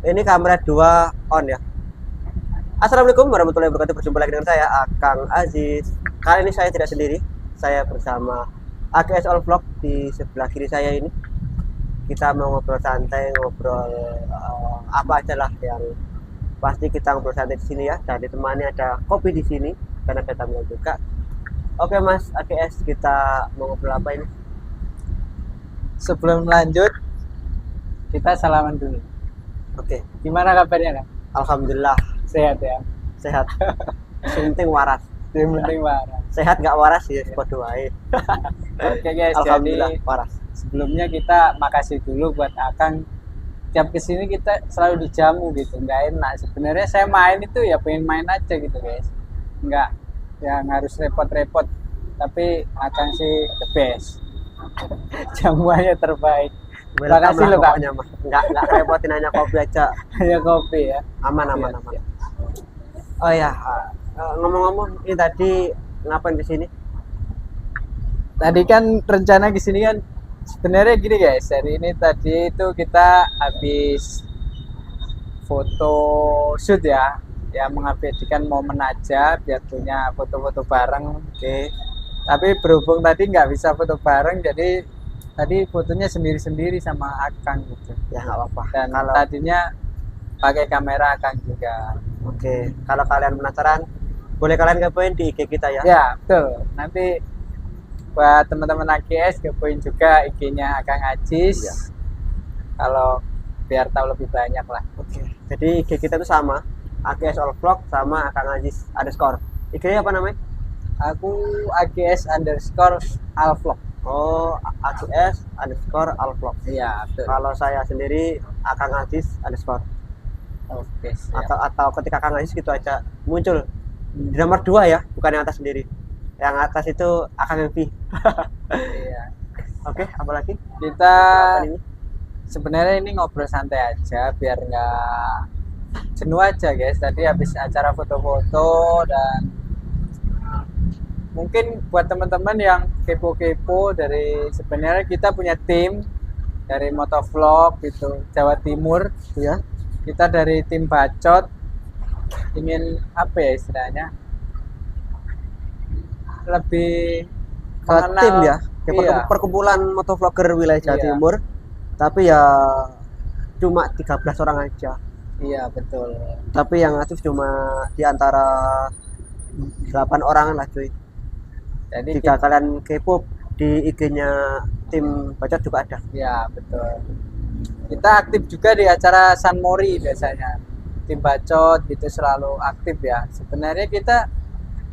Ini kamera 2 on ya. Assalamualaikum warahmatullahi wabarakatuh. Berjumpa lagi dengan saya Akang Aziz. Kali ini saya tidak sendiri. Saya bersama AKS All Vlog di sebelah kiri saya ini. Kita mau ngobrol santai, ngobrol apa aja lah yang pasti kita ngobrol santai di sini ya. Dan ditemani ada kopi di sini karena ada tamu juga. Oke Mas AKS, kita mau ngobrol apa ini? Sebelum lanjut, kita salaman dulu. Oke, Gimana kabarnya, Kak? alhamdulillah Sehat ya? sehat. Yang penting waras. Yang penting waras. Sehat nggak waras ya, podo wae. Oke guys, Alhamdulillah jadi waras. sebelumnya kita makasih dulu buat Akang. Tiap kesini kita selalu dijamu gitu, nggak enak. Sebenarnya saya main itu ya pengen main aja gitu guys. Nggak yang harus repot-repot. Tapi Akang sih the best. Jamuannya terbaik. Terima kasih loh Kak. Pokoknya, Mas. Nggak repotin, hanya kopi aja. Hanya kopi ya. Aman. Iya. Oh ya, ngomong-ngomong, ini tadi ngapain di sini? Tadi kan rencana ke sini kan sebenarnya gini guys. Hari ini tadi itu kita habis foto shoot ya. Ya mengabadikan momen aja biar punya foto-foto bareng. Oke, Tapi berhubung tadi nggak bisa foto bareng, jadi tadi fotonya sendiri-sendiri sama Akang gitu. ya nggak apa-apa. Dan Kalau tadinya pakai kamera Akang juga. oke, kalau kalian penasaran, boleh kalian kepoin di IG kita ya. Ya betul. Nanti buat teman-teman AGS kepoin juga IG-nya Akang Aziz. Iya. Kalau biar tahu lebih banyak lah. Oke, jadi IG kita itu sama, AKS All Vlog sama Akang Aziz _ IG-nya apa namanya? Aku AGS_Alvlog. Oh, AKS_Alvlog. Iya betul. Kalau saya sendiri Akang Aziz _ Oke. Siap. atau ketika Kang Aziz gitu aja muncul di nomor 2 ya, bukan yang atas sendiri. Yang atas itu Akang MV. Iya. Oke, apalagi? Kita Apa ini? sebenarnya ini ngobrol santai aja biar nggak jenuh aja guys. Tadi habis acara foto-foto dan mungkin buat teman-teman yang kepo-kepo, dari sebenarnya kita punya tim dari Motovlog gitu Jawa Timur Ya, kita dari tim Bacot ingin apa ya istilahnya lebih kalau tim ya, iya, perkumpulan motovlogger wilayah Jawa Iya. Timur. Tapi ya cuma 13 orang aja. iya betul. Tapi yang aktif cuma di antara 8 orang lah cuy. Jadi Jika kalian kepo di IG-nya tim Bacot juga ada. ya betul. Kita aktif juga di acara San Mori biasanya. Tim Bacot gitu selalu aktif ya. Sebenarnya kita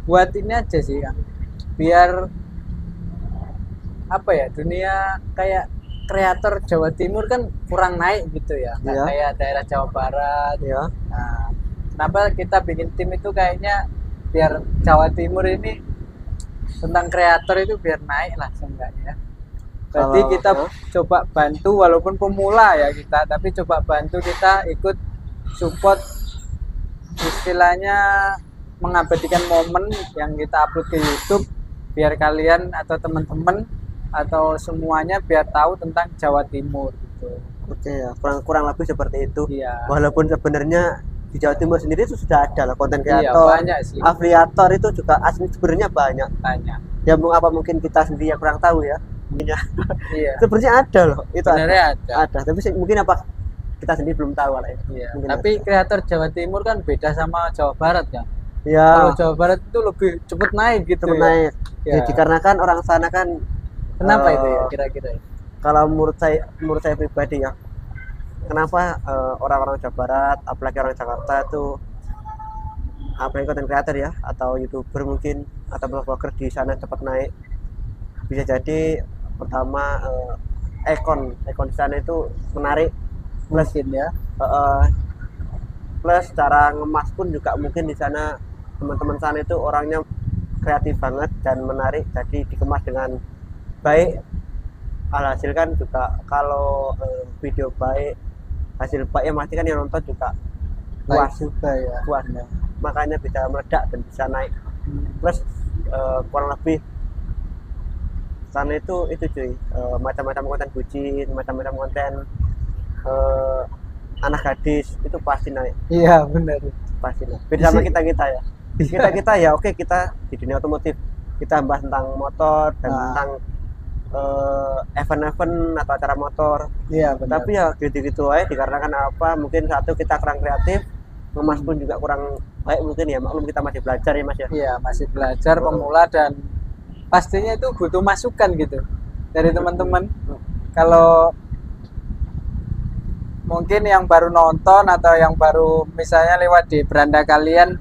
buat ini aja sih kan. Biar apa ya, dunia kayak kreator Jawa Timur kan kurang naik gitu ya. Nggak Iya. kayak daerah Jawa Barat. Ya, Nah, kenapa kita bikin tim itu kayaknya biar Jawa Timur ini tentang kreator itu biar naik lah seenggaknya. Berarti Kalau- kita coba bantu walaupun pemula ya kita, tapi coba bantu kita ikut support istilahnya mengabadikan momen yang kita upload ke YouTube biar kalian atau teman-teman atau semuanya biar tahu tentang Jawa Timur gitu. oke ya, kurang lebih seperti itu. Iya. Walaupun sebenarnya di Jawa Timur sendiri itu sudah ada lah konten Iya, kreator, banyak sih. afiliator itu juga asli sebenarnya banyak. Banyak. Ya mungkin kita sendiri yang kurang tahu ya. Iya. Sebenarnya ada loh, itu Sebenarnya ada. ada. Tapi mungkin apa kita sendiri belum tahu lah ya. Iya. Mungkin Tapi kreator Jawa Timur kan beda sama Jawa Barat ya. ya Kalau Jawa Barat itu lebih cepet naik gitu cepet ya. naik. Ya. Ya, dikarenakan orang sana kan Kenapa eh, itu ya kira-kira? kalau menurut saya pribadi ya, kenapa orang-orang Jawa Barat, apalagi orang Jakarta itu apalagi konten kreator ya atau YouTuber mungkin atau vlogger di sana cepat naik, bisa jadi pertama ekon di sana itu menarik, plus Mungkin ya. plus cara ngemas pun juga mungkin di sana teman-teman sana itu orangnya kreatif banget dan menarik, jadi dikemas dengan baik. Alhasil kan juga kalau video baik, hasil baik ya pasti kan yang nonton juga Baik puas, juga ya. puas. Makanya bisa meledak dan bisa naik. Plus kurang lebih sana itu cuy, macam-macam konten bucin, macam-macam konten anak gadis itu pasti naik, Iya benar. pasti naik. Beda sama kita kita ya. Kita ya oke, kita di dunia otomotif kita bahas tentang motor dan Nah. tentang event-event atau acara motor. Iya benar. Tapi ya gitu-gitu aja dikarenakan apa? Mungkin satu kita kurang kreatif, Mas pun juga kurang baik mungkin ya. Maklum kita masih belajar ya Mas ya. Iya masih belajar pemula dan pastinya itu butuh masukan gitu dari teman-teman. Kalau mungkin yang baru nonton atau yang baru misalnya lewat di beranda kalian,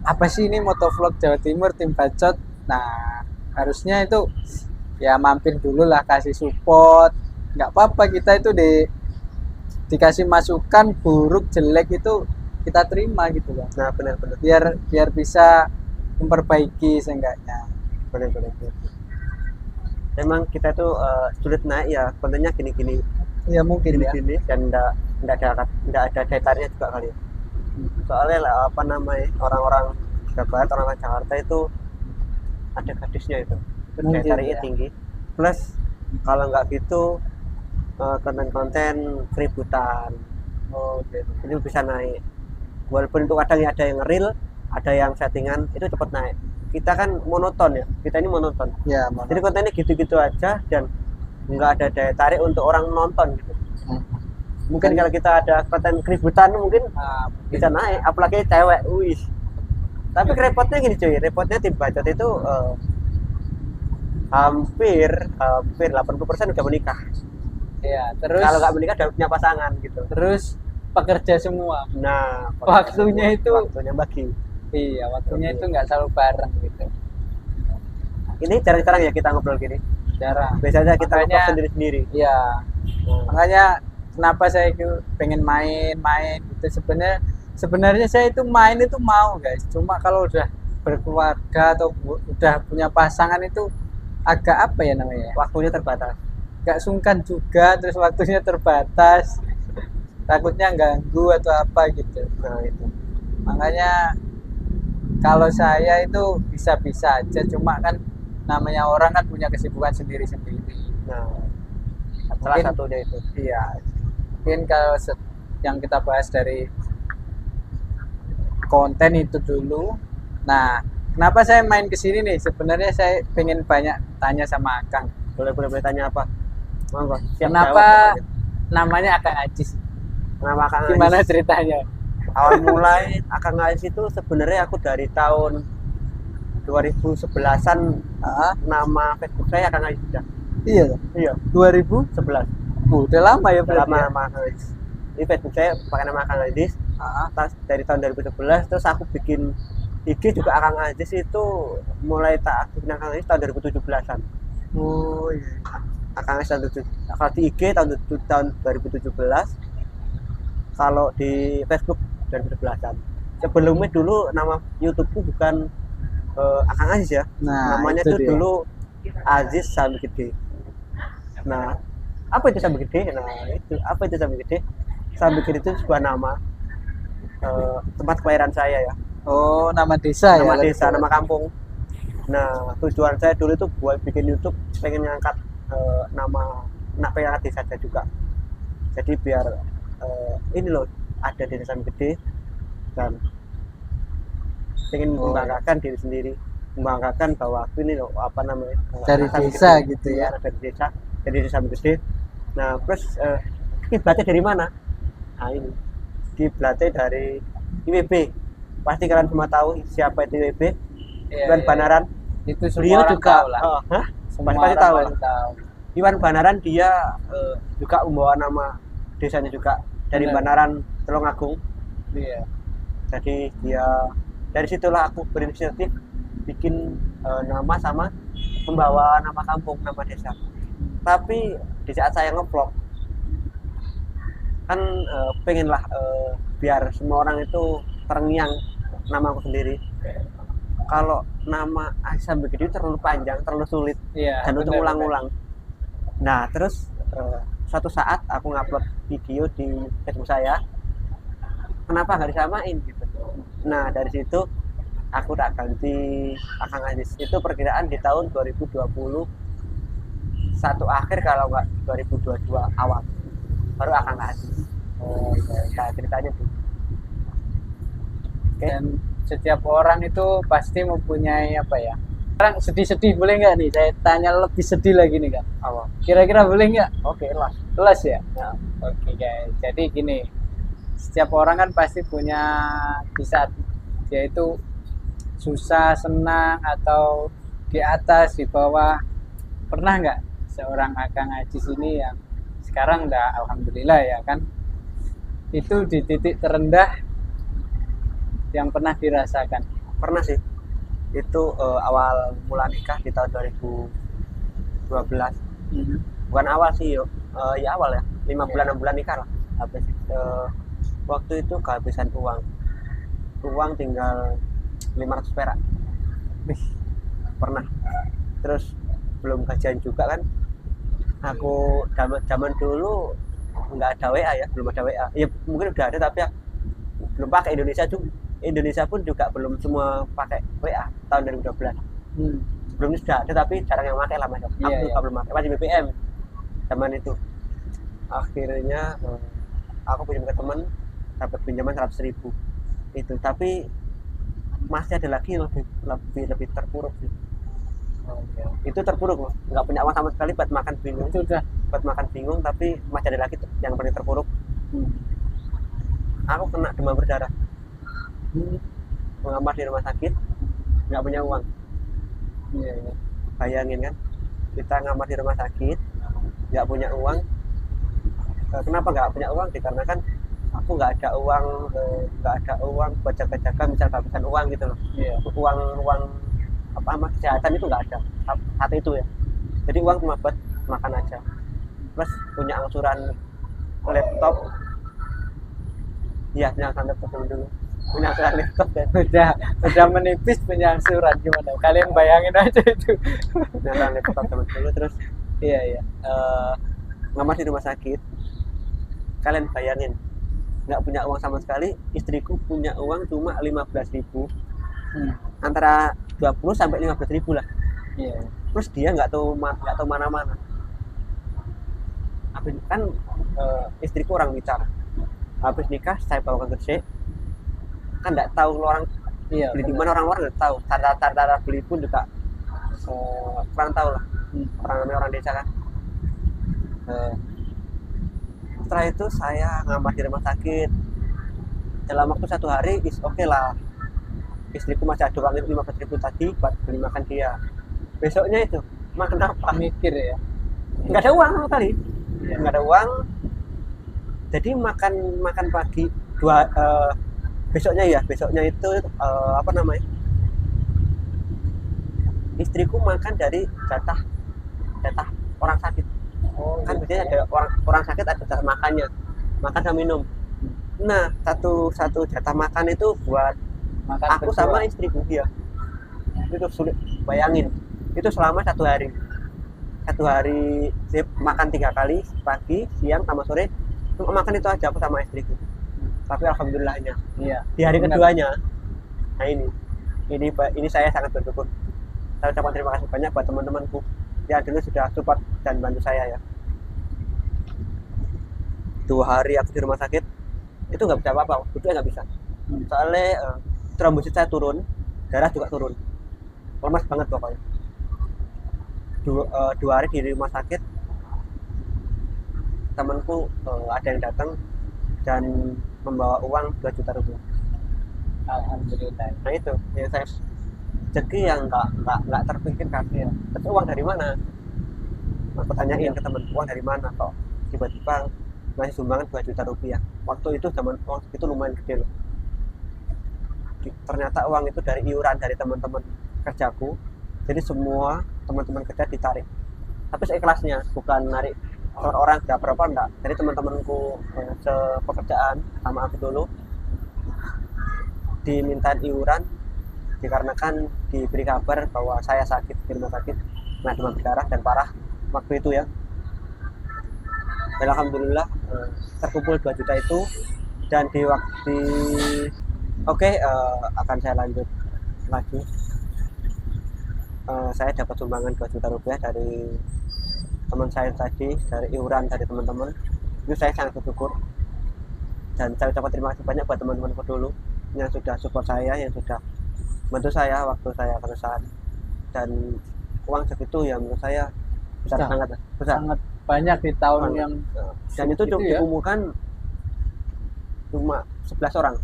apa sih ini motovlog Jawa Timur tim bacot, nah harusnya itu ya mampir dulu lah, kasih support. Nggak apa-apa, kita itu dikasih masukan buruk jelek itu kita terima gitu kan, Nah benar-benar, biar bisa memperbaiki seenggaknya. benar-benar. Memang kita tuh sulit naik ya, kontennya gini-gini, Ya mungkin ya. gini-gini dan enggak ada daya tariknya juga kali ya. Soalnya lah, apa namanya, orang-orang Jawa Barat, orang-orang Jakarta itu ada gadisnya itu daya Mungkin, tariknya ya. tinggi. Plus kalau nggak gitu konten-konten keributan Oh, gitu. itu bisa naik. Walaupun itu kadang ada yang real, ada yang settingan, itu cepat naik. Kita kan monoton ya, kita ini monoton. Ya, Jadi kontennya gitu-gitu aja dan nggak ada daya tarik untuk orang nonton gitu. Mungkin kalau kita ada konten keributan mungkin bisa naik, apalagi cewek, wih. Tapi repotnya gini cuy, repotnya tim bacot itu hampir 80% udah menikah. Ya, terus Kalau nggak menikah udah punya pasangan gitu. terus pekerja semua. Nah, Waktunya itu- waktunya bagi. Iya, waktunya itu nggak selalu bareng gitu. Ini jarang-jarang ya kita ngobrol gini. Jarang. Biasanya kita Makanya- ngobrol sendiri-sendiri. Iya. Nah, Makanya kenapa saya itu pengen main gitu, sebenarnya saya itu main itu mau guys, cuma kalau udah berkeluarga atau udah punya pasangan itu agak apa ya namanya, waktunya terbatas. gak sungkan juga, terus waktunya terbatas, takutnya ganggu atau apa gitu. Nah, itu. Makanya kalau saya itu bisa-bisa aja, cuma kan namanya orang kan punya kesibukan sendiri-sendiri. Nah, salah Mungkin- satunya itu. Iya, mungkin kalau yang kita bahas dari konten itu dulu. Nah, kenapa saya main ke sini nih? Sebenarnya saya pengen banyak tanya sama Akang. Boleh tanya apa? Monggo. Siap Kenapa jawab. namanya Akang Ajis? Nama Kang Gimana Ais. ceritanya? Awal mulai Akang Ais itu sebenarnya aku dari tahun 2011-an, nama Facebook saya Akang Ais sudah. Iya, Iya, 2011. 11. Udah lama ya Udah berarti. lama Ya? nama Akang Ais. Ini Facebook saya pakai nama Akang Ais. Dari tahun 2011 terus aku bikin IG juga Akang Ais itu mulai tak aktifin Akang Ais tahun 2017-an. Oh iya. Akang Ais kalau di IG tahun 2017, kalau di Facebook 2011-an. Sebelumnya dulu nama YouTubeku bukan Akang Aziz ya, Nah, namanya itu tuh dia. dulu Aziz Sambi Gede. Nah, apa itu Sambi Gede? Nah, itu apa itu Sambi Gede? Sambi Gede itu sebuah nama tempat kelahiran saya ya, Oh, nama desa ya. nama lebih desa, tepatnya. nama kampung. Nah, tujuan saya dulu itu buat bikin YouTube, pengen ngangkat nama pengen angkat desa juga. Jadi biar ini loh ada di desa Gede dan pengen Oh, membanggakan diri sendiri, membanggakan bahwa aku ini loh apa namanya Dari anak Sambi desa Gede. gitu Iya, ya. anak dari desa Gede. Nah, terus kiblatnya dari mana? Nah, ini kiblatnya dari IWB. Pasti kalian semua tahu siapa itu IWB. Iya, Iwan iya. Banaran. Itu semua Beliau orang juga tahu lah. hah? Semua pasti orang tahu pasti lah. tahu. Iwan Banaran dia juga membawa nama desanya juga dari Benar. Banaran Tulungagung. Iya. Jadi dia dari situlah aku berinisiatif bikin nama sama membawa nama kampung, nama desa. Tapi di saat saya ngevlog kan pengenlah biar semua orang itu terngiang nama aku sendiri. Kalau nama Aisyah begitu terlalu panjang, terlalu sulit Iya. dan untuk benar, ulang-ulang. Nah, terus suatu saat aku ngupload video di Facebook saya, kenapa nggak disamain gitu. Nah, dari situ aku tak ganti Akang Aziz. Itu perkiraan di tahun 2020 satu akhir kalau nggak 2022 awal baru Akang Aziz. Oh, iya. Nah, ceritanya tuh. Oke. Dan setiap orang itu pasti mempunyai apa ya? Sekarang sedih-sedih boleh nggak nih? Saya tanya lebih sedih lagi nih Kak. Awal. Kira-kira boleh nggak? Oke lah. Jelas ya? Nah, Oke guys, jadi gini, setiap orang kan pasti punya di saat dia itu susah, senang, atau di atas, di bawah. Pernah nggak seorang Akang Ajis ini yang sekarang udah alhamdulillah ya kan, itu di titik terendah yang pernah dirasakan? pernah sih. Itu awal mula nikah di tahun 2012. Bukan awal sih, yuk. Ya awal ya. 5 bulan 6 bulan nikah lah. Habis waktu itu kehabisan uang. Uang tinggal 500 perak. Wih, Pernah. Terus belum gajian juga kan. Aku zaman dulu nggak ada WA ya, belum ada WA. Ya mungkin udah ada tapi ya belum pakai. Indonesia pun juga belum semua pakai WA tahun 2012. Sebelumnya sudah ada tapi jarang yang pakai lah mas. Aku Iya, juga iya. belum pakai, masih BBM zaman itu. Akhirnya aku pinjam ke teman, dapat pinjaman 100.000 itu, tapi masih ada lagi yang lebih terpuruk sih. Oke. Itu terpuruk loh, nggak punya uang sama sekali buat makan bingung. Itu udah. Buat makan bingung, tapi masih ada lagi yang paling terpuruk. Aku kena demam berdarah, mengamar di rumah sakit, nggak punya uang. Iya, iya. Bayangin kan, kita ngamar di rumah sakit, nggak punya uang. Kenapa nggak punya uang? Dikarenakan aku nggak ada uang buat jaga-jaga, misal kehabisan uang gitu loh. Iya. Uang apa sama kesehatan itu nggak ada saat itu ya. Jadi uang cuma buat makan aja. Plus punya angsuran laptop. Iya, punya angsuran laptop dulu. Punya angsuran laptop dan Udah menipis punya angsuran gimana? Kalian bayangin aja itu. punya angsuran laptop zaman dulu. Terus Iya, iya. ngamar di rumah sakit. Kalian bayangin, nggak punya uang sama sekali. Istriku punya uang cuma 15.000, antara 20 sampai 15.000 lah. Iya. Terus dia nggak tahu mana-mana. Habis kan istriku orang Blitar. Habis nikah saya bawa ke Gresik. Kan nggak tahu orang Iya. beli di benar. mana, orang nggak tahu. Tanda beli pun juga kurang tahu lah. Orang namanya orang desa kan. Setelah itu saya ngamar di rumah sakit. Dalam waktu 1 hari oke lah. Istriku masih ada uang itu 15.000 tadi buat beli makan dia. Besoknya itu makan apa? Mikir ya. Nggak ada uang sama sekali. Iya. Nggak ada uang. Jadi makan pagi besoknya itu apa namanya? Istriku makan dari jatah orang sakit. Oh, Kan gitu biasanya ya. ada orang sakit ada jatah makannya, makan sama minum. Nah, satu jatah makan itu buat Makan aku berdua. sama istriku dia. Itu sulit bayangin. Itu selama 1 hari. 1 hari makan 3 kali, pagi, siang, sama sore. Cuma makan itu aja aku sama istriku. Tapi alhamdulillahnya Iya. di hari Benar. keduanya, nah ini saya sangat bersyukur. Saya ucapkan terima kasih banyak buat teman-temanku yang dulu sudah support dan bantu saya ya. 2 hari aku di rumah sakit itu nggak bisa apa-apa, duduknya nggak bisa. Soalnya trombosit saya turun, darah juga turun, lemas banget pokoknya. 2 hari di rumah sakit, temanku ada yang datang dan membawa uang 2 juta rupiah. Alhamdulillah. Nah itu yang saya rezeki yang nggak terpikirkan ya. Tapi uang dari mana? Aku tanyain ke teman, uang dari mana kok tiba-tiba ngasih sumbangan 2 juta rupiah. Waktu itu zaman uang itu lumayan gede loh. Ternyata uang itu dari iuran dari teman-teman kerjaku. Jadi semua teman-teman kerja ditarik. Tapi seikhlasnya, bukan narik orang nggak berapa enggak. Jadi teman-temanku sepekerjaan sama aku dulu diminta iuran dikarenakan diberi kabar bahwa saya sakit di rumah sakit, nah demam berdarah dan parah waktu itu ya. Dan alhamdulillah terkumpul 2 juta itu, dan di waktu akan saya lanjut lagi. Saya dapat sumbangan 2 juta rupiah dari teman saya tadi, dari iuran dari teman-teman. Itu saya sangat bersyukur. Dan saya ucapkan terima kasih banyak buat teman-temanku dulu yang sudah support saya, yang sudah bantu saya waktu saya kesusahan. Dan uang segitu ya menurut saya besar Besar. banget lah, besar. Sangat banyak di tahun Banget. yang Dan itu gitu ya. dikumpulkan cuma 11 orang.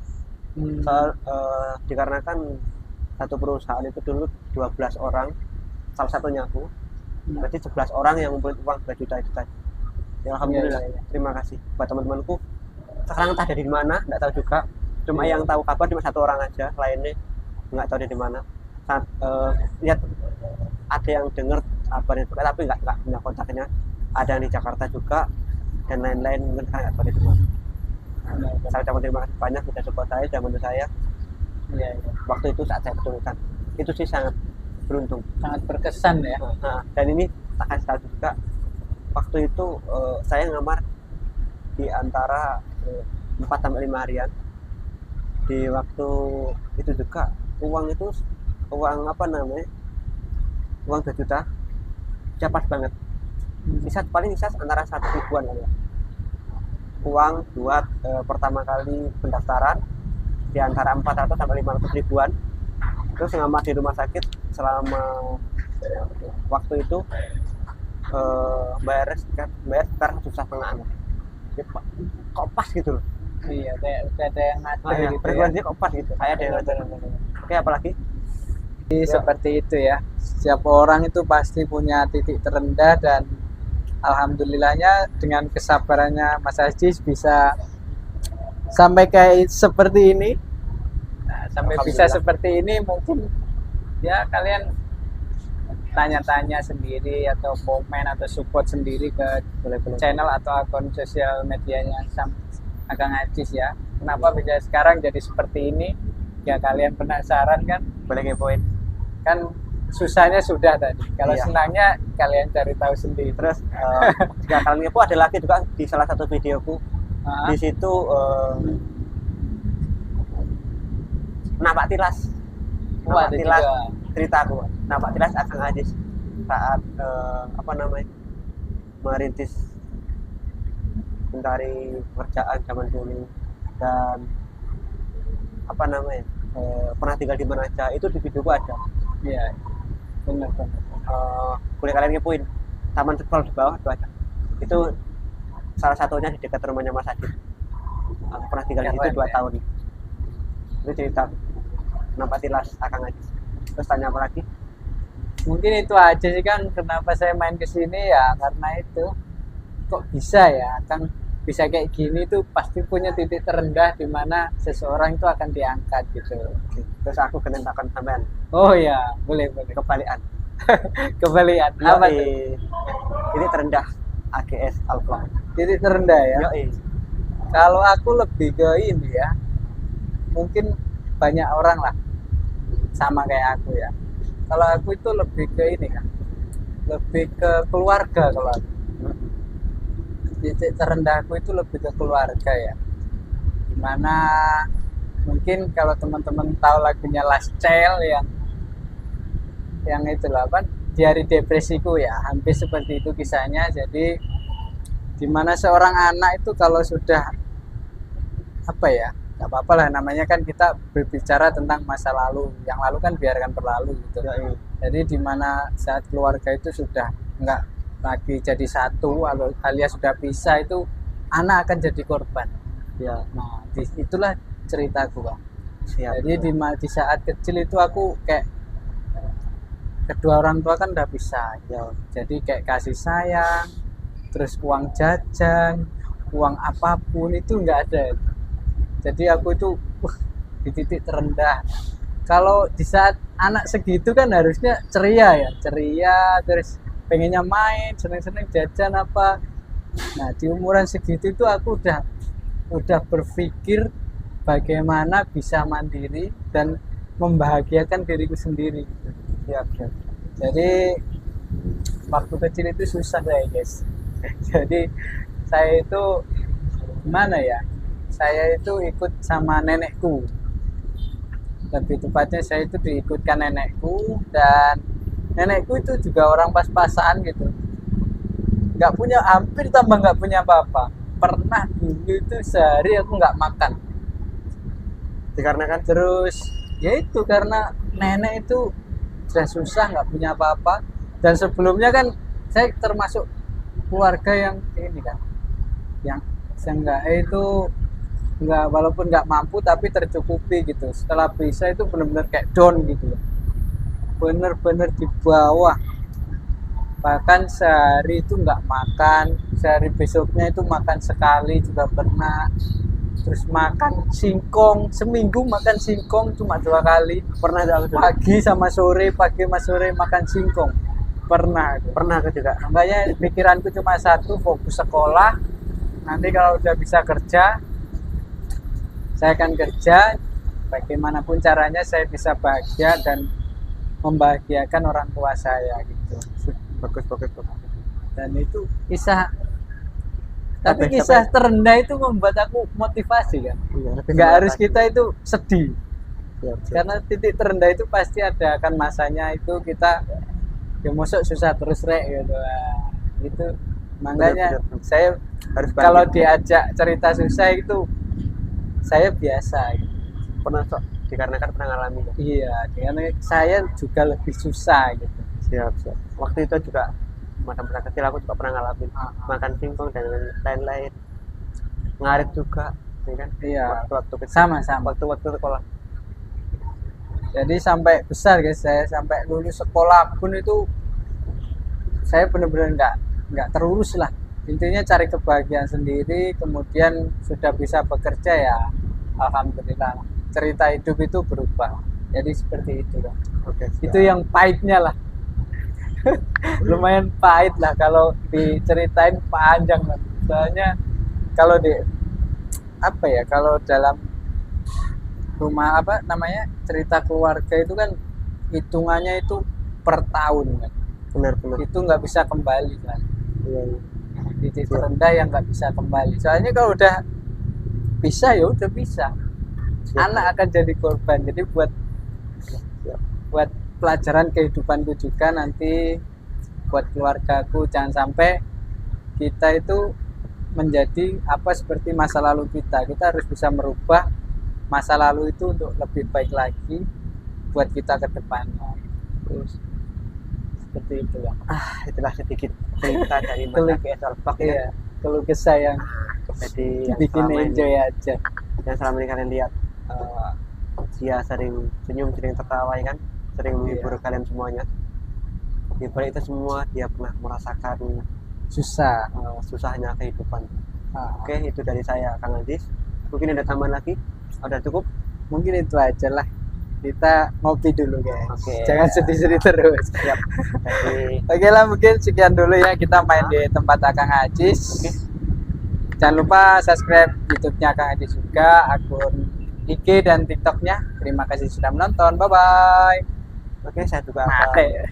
Dikarenakan satu perusahaan itu dulu 12 orang, salah satunya aku. Berarti 11 orang yang ngumpulin uang 2 juta itu tadi. Ya, alhamdulillah. Iya. Terima kasih buat teman-temanku. Sekarang entah ada di mana, nggak tahu juga. Cuma Iya. yang tahu kabar cuma satu orang aja, lainnya nggak tahu dia di mana. Lihat ada yang dengar kabarnya juga, tapi nggak punya kontaknya. Ada yang di Jakarta juga dan lain-lain, mungkin sekarang nggak tahu dia di mana. Saya ucapkan terima kasih banyak sudah support saya, sudah bantu saya Iya. waktu itu saat saya kesulitan. Itu sih sangat beruntung. Sangat berkesan ya. Nah, dan ini tak kasih tahu juga, waktu itu saya ngamar di antara 4 sampai 5 harian. Di waktu itu juga uang itu uang apa namanya? Uang 2 juta cepat banget. Paling sisa antara 1 ribuan lah ya. Uang buat pertama kali pendaftaran di antara 400 sampai 500 ribuan. Terus ngamar di rumah sakit selama waktu itu bayar sekitar 1,5 juta. Ya, kok pas gitu loh. Iya, kayak udah ada yang ngatur Ya, gitu ya. frekuensinya kok pas gitu. Kayak ada yang ngatur. Oke, apalagi? Jadi seperti itu ya. Setiap orang itu pasti punya titik terendah dan alhamdulillahnya dengan kesabarannya Mas Ajis bisa sampai kayak seperti ini. Nah, sampai bisa Alhamdulillah. seperti ini mungkin ya kalian tanya-tanya sendiri atau komen atau support sendiri ke channel atau akun sosial medianya Akang Ajis ya. Kenapa bisa sekarang jadi seperti ini? Ya kalian penasaran kan? Boleh kepoin. Kan susahnya sudah tadi. Kalau Iya. senangnya kalian cari tahu sendiri. Terus jika kalian kepo, ada lagi juga di salah satu videoku. Ah, Di situ nampak tilas. wah, Nampak ada tilas juga. ceritaku. Nampak tilas Akang Ajis saat apa namanya? Merintis mencari pekerjaan zaman dulu dan apa namanya? Pernah tinggal di mana aja, itu di videoku ada. Iya, benar. Boleh kalian kepoin, taman scroll di bawah itu ada. Itu salah satunya di dekat rumahnya Mas Adit. Aku pernah tinggal di situ Keren, 2 ya. tahun. Itu cerita nampak tilas Akang Ajis. Terus tanya apa lagi? Mungkin itu aja sih kan kenapa saya main ke sini ya karena itu kok bisa ya kan bisa kayak gini tuh pasti punya titik terendah di mana seseorang itu akan diangkat gitu. Terus aku kena takkan sampean Oh ya, boleh. kebalikan. Kebalikan. Apa tuh? Ini terendah AGS Alpha. Titik terendah ya. Yoi. Kalau aku lebih ke ini ya, mungkin banyak orang lah sama kayak aku ya. Kalau aku itu lebih ke ini kan, lebih ke keluarga kalau aku. Titik terendahku itu lebih ke keluarga ya. Dimana mungkin kalau teman-teman tahu lagunya Last Child yang itu lah apa di hari depresiku ya, hampir seperti itu kisahnya. Jadi dimana seorang anak itu kalau sudah apa ya, nggak apa-apa lah namanya kan kita berbicara tentang masa lalu, yang lalu kan biarkan berlalu gitu. Yoi. Jadi dimana saat keluarga itu sudah nggak lagi jadi satu alias sudah pisah, itu anak akan jadi korban Ya, nah itulah ceritaku Bang. siap. Jadi di saat kecil itu aku kayak kedua orang tua kan udah pisah Ya, jadi kayak kasih sayang terus uang jajan uang apapun itu nggak ada. Jadi aku itu di titik terendah. Kalau di saat anak segitu kan harusnya ceria terus pengennya main seneng-seneng jajan apa. Nah di umuran segitu itu aku udah berpikir bagaimana bisa mandiri dan membahagiakan diriku sendiri. siap. Jadi waktu kecil itu susah saya guys. Jadi saya itu gimana ya, saya itu ikut sama nenekku, lebih tepatnya saya itu diikutkan nenekku, dan nenekku itu juga orang pas-pasan gitu, hampir tambah nggak punya apa-apa. pernah dulu itu sehari aku nggak makan. Dikarenakan Terus ya itu karena nenek itu sudah susah, nggak punya apa-apa, dan sebelumnya kan saya termasuk keluarga yang ini kan, yang seenggaknya itu nggak, walaupun nggak mampu tapi tercukupi gitu. Setelah bisa itu benar-benar kayak down gitu loh, bener-bener di bawah, bahkan sehari itu nggak makan, sehari besoknya itu makan sekali juga pernah. Terus makan singkong, seminggu makan singkong cuma 2 kali, pernah juga aku juga. pagi sama sore makan singkong, pernah itu. Pernah aku juga. Makanya pikiranku cuma satu, fokus sekolah, nanti kalau udah bisa kerja saya akan kerja, bagaimanapun caranya saya bisa bahagia dan membahagiakan orang tua saya gitu. Bagus. Dan itu kisah, tapi Tapi- kisah terendah itu membuat aku motivasi kan. Iya, lebih Nggak harus semangat. kita itu sedih, Siap. karena titik terendah itu pasti ada akan masanya, itu kita ya mosok susah terus rek gitu. Nah, itu makanya Benar. saya Harus kalau bangkit. diajak cerita susah itu saya biasa gitu. Pernah sok dikarenakan pernah ngalami. Iya, karena saya juga lebih susah gitu. Siap. Waktu itu juga masa kecil aku juga pernah ngalamin makan singkong dan lain-lain. Ngarit juga, ya kan? Iya, Waktu kecil. sama-sama. Waktu sekolah. Jadi sampai besar guys, saya sampai lulus sekolah pun itu saya benar-benar nggak terurus lah. Intinya cari kebahagiaan sendiri, kemudian sudah bisa bekerja ya alhamdulillah. Cerita hidup itu berubah. Jadi seperti itu kan. Oke. Itu yang pahitnya lah. Lumayan pahit lah kalau diceritain panjang lah. Soalnya kalau di apa ya, kalau dalam rumah apa namanya cerita keluarga itu kan hitungannya itu per tahun kan. Benar. Itu nggak bisa kembali kan. Iya. Titik terendah yang nggak bisa kembali. Soalnya kalau udah bisa ya udah bisa. Siap. Anak akan jadi korban. Jadi buat pelajaran kehidupanku juga nanti, buat keluargaku, jangan sampai kita itu menjadi apa seperti masa lalu kita harus bisa merubah masa lalu itu untuk lebih baik lagi buat kita ke depannya. Terus seperti itu ya. Itulah sedikit cerita dari Mas Keluh- Aki Solvak ya. Iya, keluh kesah yang Jadi yang bikin selama ini- enjoy aja. yang selama ini kalian lihat, dia sering senyum, sering tertawa ya kan, sering menghibur Iya. kalian semuanya. Di balik itu semua dia pernah merasakan Susah. susahnya kehidupan. Ah, Oke, itu dari saya Kang Aziz. Mungkin ada tambahan lagi? Udah cukup? mungkin itu aja lah. Kita ngopi dulu guys. Oke. Jangan sedih-sedih terus. Siap. Jadi Oke lah, mungkin sekian dulu ya kita main di tempat Kang Ajis. Oke. Jangan lupa subscribe YouTube-nya Kang Ajis juga, akun IG dan TikTok-nya. Terima kasih sudah menonton. Bye bye. oke, saya juga Mate.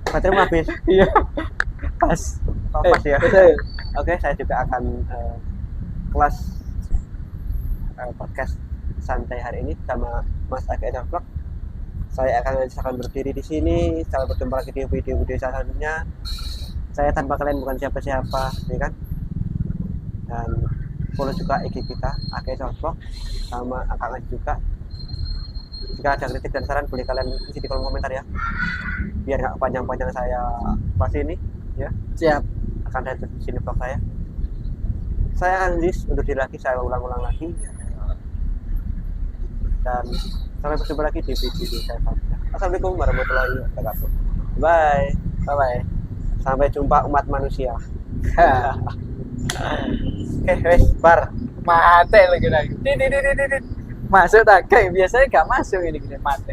baterai mau habis. Iya. Pas. Pas ya. betul. Oke, saya juga akan kelas podcast santai hari ini sama Mas Aki Vlog. Saya akan berdiri di sini. Sampai bertemu lagi di video-video selanjutnya. Saya tanpa kalian bukan siapa-siapa, ya kan? Dan follow juga IG kita Aki Vlog sama Akang Aziz juga. Jika ada kritik dan saran boleh kalian isi di kolom komentar ya. Biar nggak panjang-panjang saya pas ini, ya. Siap. Akan ada di sini vlog saya. Saya Anzis, undur diri lagi, saya ulang-ulang lagi. Dan sampai berjumpa lagi di video saya selanjutnya. Assalamualaikum warahmatullahi wabarakatuh. Bye. Bye bye. Sampai jumpa umat manusia. Oke, wes, bar. Mate lagi lagi. Masuk tak kayak biasanya gak masuk ini gini mate.